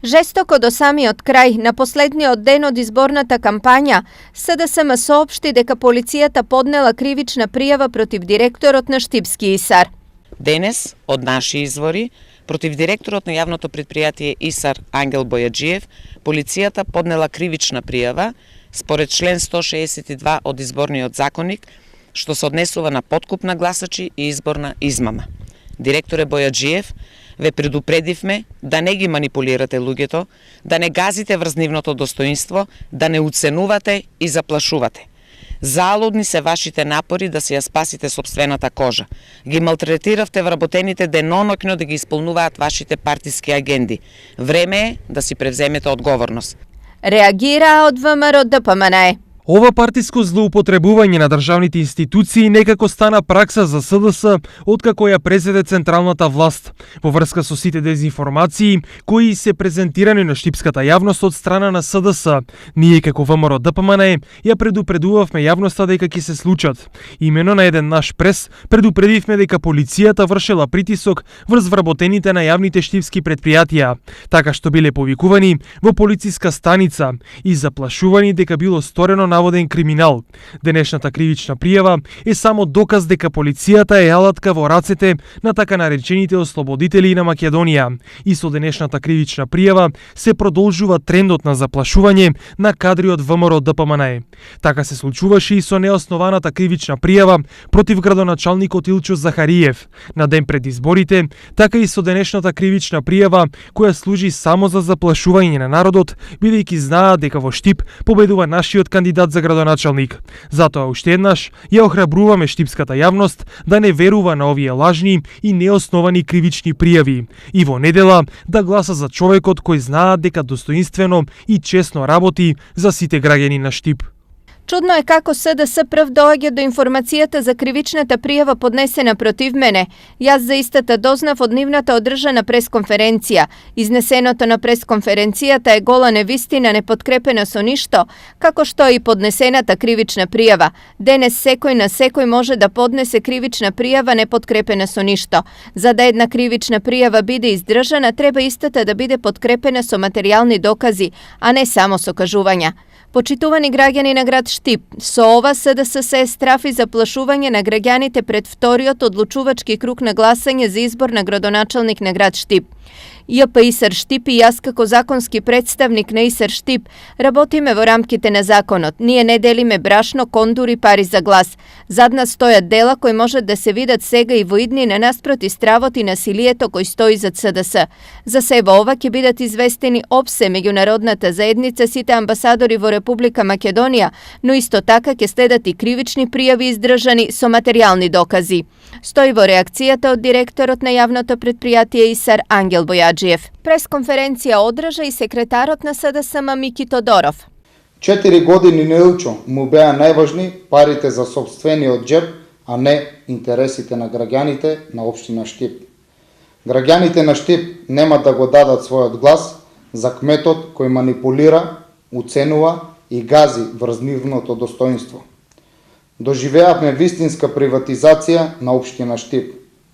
Жестоко до самиот крај, на последниот ден од изборната кампања, СДСМ соопшти дека полицијата поднела кривична пријава против директорот на Штипски ИСАР. Денес, од наши извори, против директорот на јавното предпријатие ИСАР Ангел Бојаджиев, полицијата поднела кривична пријава според член 162 од изборниот законник, што се однесува на подкуп на гласачи и изборна измама. Директоре Бојаджиев, ве предупредивме да не ги манипулирате луѓето, да не газите врз нивното достоинство, да не уценувате и заплашувате. Залудни се вашите напори да се ја спасите сопствената кожа. Ги малтретиравте вработените деноноќно да ги исполнуваат вашите партиски агенди. Време е да си превземете одговорност. Реагира од ВМРО ДПМН. Ова партиско злоупотребување на државните институции некако стана пракса за СДС откако ја презеде централната власт, во врска со сите дезинформации кои се презентирани на штипската јавност од страна на СДС. Ние како ВМРО ДПМН ја предупредувавме јавноста дека ќе се случат. Имено на еден наш прес предупредивме дека полицијата вршела притисок врз вработените на јавните штипски предпријатија, така што биле повикувани во полициска станица и заплашувани дека било сторено наводен криминал. Денешната кривична пријава е само доказ дека полицијата е алатка во рацете на така наречените ослободители на Македонија. И со денешната кривична пријава се продолжува трендот на заплашување на кадри од ВМРО ДПМН. Така се случуваше и со неоснованата кривична пријава против градоначалникот Илчо Захариев на ден пред изборите, така и со денешната кривична пријава која служи само за заплашување на народот, бидејќи знаат дека во Штип победува нашиот кандидат за градоначалник. Затоа уште еднаш ја охрабруваме штипската јавност да не верува на овие лажни и неосновани кривични пријави и во недела да гласа за човекот кој знаат дека достоинствено и честно работи за сите граѓани на Штип. Чудно е како СДС прв доаѓа до информацијата за кривичната пријава поднесена против мене. Јас за истата дознав од нивната одржана пресконференција. Изнесеното на пресконференцијата е гола невистина непоткрепена со ништо, како што и поднесената кривична пријава. Денес секој на секој може да поднесе кривична пријава непоткрепена со ништо. За да една кривична пријава биде издржана, треба истата да биде подкрепена со материјални докази, а не само со кажувања. Почитувани граѓани на град Штип, со ова СДС се страфи заплашување на граѓаните пред вториот одлучувачки круг на гласање за избор на градоначалник на град Штип. ЈП ИСАР Штип и јас како законски представник на ИСАР Штип работиме во рамките на законот. Ние не делиме брашно, кондур и пари за глас. Зад нас стојат дела кои можат да се видат сега и во иднина наспроти стравот и насилието кој стои зад СДС. За себе ова ќе бидат известени опсе меѓународната заедница, сите амбасадори во Република Македонија, но исто така ќе следат и кривични пријави издржани со материјални докази. Стои во реакцијата од директорот на јавното предпријатие ИСАР Ангел Бојаджиев. Пресконференција одржа и секретарот на СДСМ Мики Тодоров. 4 години на Илчо му беа најважни парите за сопствениот џеб, а не интересите на граѓаните на општина Штип. Граѓаните на Штип нема да го дадат својот глас за кметот кој манипулира, уценува и гази врз нивното достоинство. Доживеавме вистинска приватизација на општина Штип.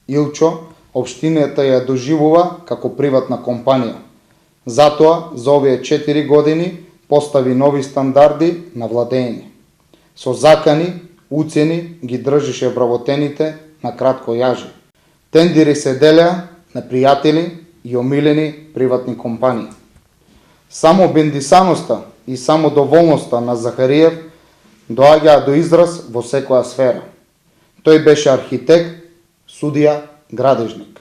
Илчо општината ја доживува како приватна компанија. Затоа, за овие 4 години постави нови стандарди на владење. Со закани, уцени ги држише вработените на кратко јаже. Тендери се делеа на пријатели и омилени приватни компании. Само бендисаноста и самодоволноста на Захариев доаѓаа до израз во секоја сфера. Тој беше архитект, судија, градежник.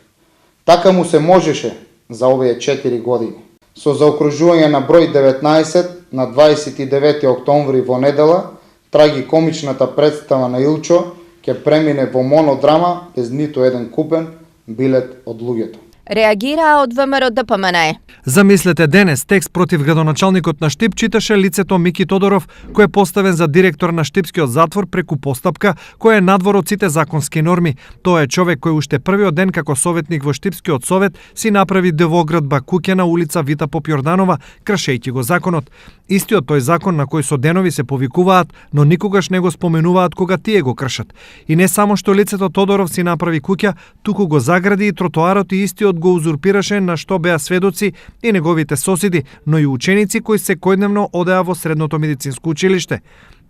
Така му се можеше за овие 4 години. Со заокружување на број 19 на 29 октомври во недела, трагикомичната представа на Илчо ќе премине во монодрама без ниту еден купен билет од луѓето. Реагира од ВМРО ДПМН. Замислете, денес текст против градоначалникот на Штип читаше лицето Мики Тодоров, кој е поставен за директор на Штипскиот затвор преку постапка која е надвор од сите законски норми. Тоа е човек кој уште првиот ден како советник во Штипскиот совет си направи девоградба куќе на улица Вита Попјорданова, кршејќи го законот. Истиот тој закон на кој со денови се повикуваат, но никогаш не го споменуваат кога тие го кршат. И не само што лицето Тодоров си направи куќа, туку го загради и тротоарот и истиот го узурпираше на што беа сведоци и неговите соседи, но и ученици кои секојдневно одеа во средното медицинско училиште.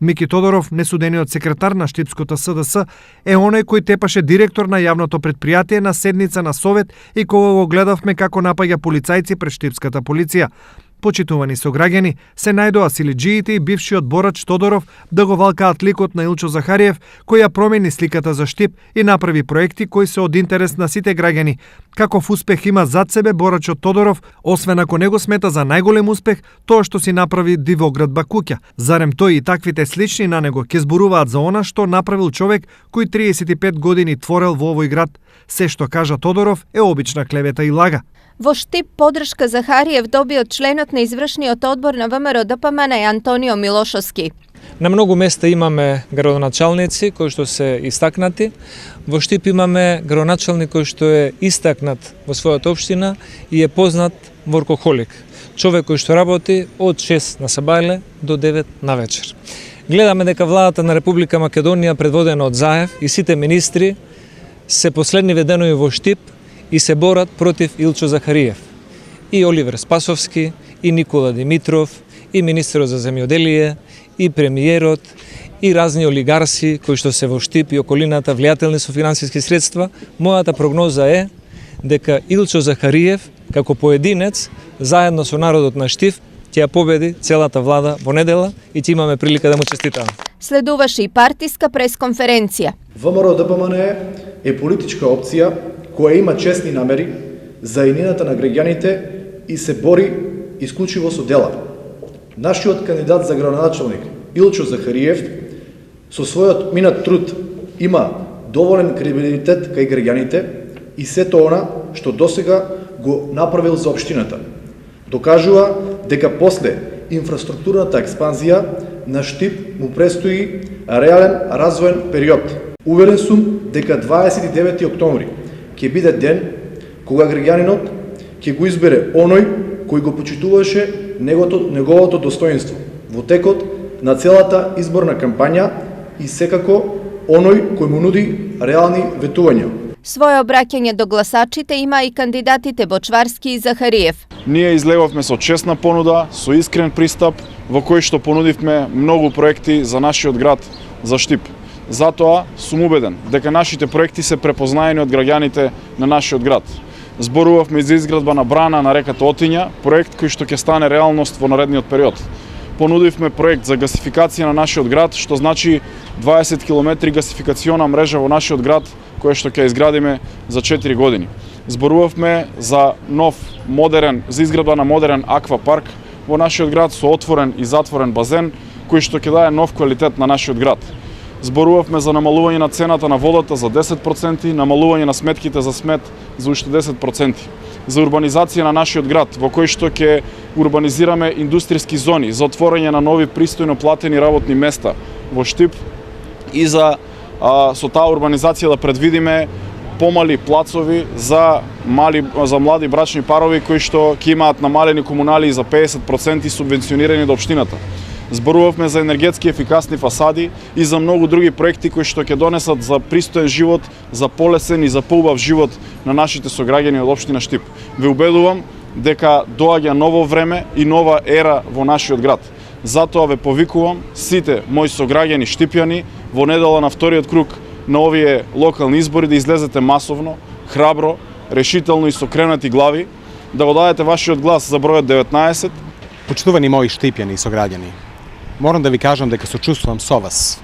Мики Тодоров, несудениот секретар на Штипското СДС, е оној кој тепаше директор на јавното предпријатие на седница на совет и кога го гледавме како напаѓа полицајци пред Штипската полиција. Почитувани сограѓани, се најдоа силиџиите и бившиот борач Тодоров да го валкаат ликот на Илчо Захариев, кој ја промени сликата за Штип и направи проекти кои се од интерес на сите граѓани. Каков успех има зад себе борачот Тодоров, освен ако него смета за најголем успех тоа што си направи дивоградба куќа. Зарем тој и таквите слични на него ќе зборуваат за она што направил човек кој 35 години творел во овој град. Се што кажа Тодоров е обична клевета и лага. Во Штип подршка Захариев доби од членот на извршниот одбор на ВМРО ДПМН Антонио Милошовски. На многу места имаме градоначалници кои што се истакнати. Во Штип имаме градоначалник кој што е истакнат во својата општина и е познат воркохолик. Човек кој што работи од 6 на сабајле до 9 на вечер. Гледаме дека владата на Република Македонија предводена од Заев и сите министри се последни веденови во Штип и се борат против Илчо Захариев. И Оливер Спасовски, и Никола Димитров, и министерот за земјоделие, и премиерот, и разни олигарси кои што се во Штип и околината влијателни со финансиски средства. Мојата прогноза е дека Илчо Захариев, како поединец, заедно со народот на Штип, ќе ја победи целата влада во недела и ќе имаме прилика да му честитаме. Следуваше и партиска пресконференција. ВМРО ДПМН е политичка опција која има честни намери за еднината на граѓаните и се бори исклучиво со дела. Нашиот кандидат за градоначалник Илчо Захариев со својот минат труд има доволен кредибилитет кај граѓаните и сето она што досега го направил за општината. Докажува дека после инфраструктурната експанзија на Штип му престои реален развоен период. Уверен сум дека 29 октомври ќе биде ден кога граѓанинот ќе го избере оној кој го почитуваше неговото достоинство во текот на целата изборна кампања и секако оној кој му нуди реални ветувања. Своје обраќање до гласачите има и кандидатите Бочварски и Захариев. Ние излеговме со честна понуда, со искрен пристап, во кој што понудивме многу проекти за нашиот град, за Штип. Затоа сум убеден дека нашите проекти се препознаени од граѓаните на нашиот град. Зборувавме за изградба на брана на реката Отиња, проект кој што ќе стане реалност во наредниот период. Понудивме проект за гасификација на нашиот град, што значи 20 км гасификациона мрежа во нашиот град, која што ќе изградиме за 4 години. Зборувавме за за изградба на модерен аквапарк во нашиот град со отворен и затворен базен, кој што ќе даде нов квалитет на нашиот град. Зборувавме за намалување на цената на водата за 10%, намалување на сметките за смет за уште 10%. За урбанизација на нашиот град, во кој што ќе урбанизираме индустријски зони, за отворање на нови пристојно платени работни места во Штип и за со таа урбанизација да предвидиме помали плацови за млади брачни парови кои што ќе имаат намалени комунали за 50% субвенционирани до општината. Зборувавме за енергетски ефикасни фасади и за многу други проекти кои што ќе донесат за пристоен живот, за полесен и за поубав живот на нашите сограѓани од општина Штип. Ве убедувам дека доаѓа ново време и нова ера во нашиот град. Затоа ве повикувам сите мои сограѓани штипјани во недела на вториот круг на овие локални избори да излезете масовно, храбро, решително и со кренати глави, да го дадете вашиот глас за бројот 19. Почитувани мои штипјани и сограѓани, морам да ви кажам дека се чувствувам со вас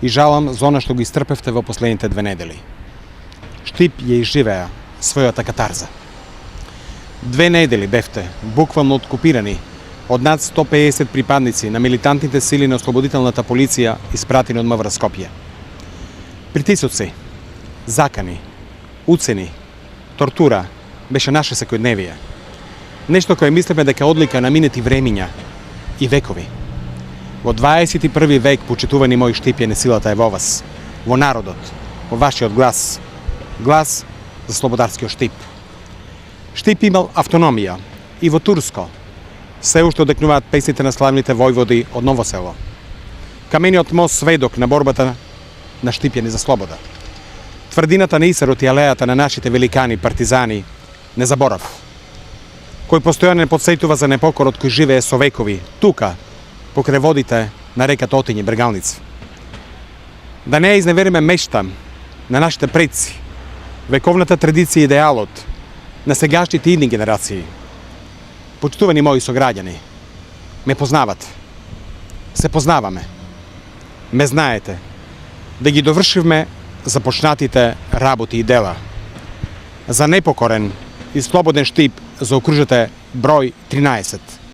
и жалам за она што го истрпевте во последните 2 недели. Штип ја изживеа својата катарза. 2 недели бевте буквално откупирани од над 150 припадници на милитантните сили на Ослободителната полиција испратени од МВР Скопје. Притисоци, закани, уцени, тортура беше наше секојдневие. Нешто кое мислиме дека одлика на минати времиња и векови. Во 21 век, почитувани мои штипјани, силата е во вас, во народот, во вашиот глас. Глас за слободарскиот Штип. Штип имал автономија и во Турско се уште одекнуваат песните на славните војводи од Ново село. Камениот мост сведок на борбата на штипјани за слобода. Тврдината на Исарот и алејата на нашите великани партизани не заборав, кој постојано не подсетува за непокорот кој живее со векови, тука, покрај водите на реката Отиње Брегалница. Да не изневериме мечта на нашите предци, вековната традиција и идеалот на сегашните идни генерации. Почитувани мои сограѓани, ме познавате, се познаваме, ме знаете, да ги довршивме започнатите работи и дела. За непокорен и слободен Штип заокружете број 13.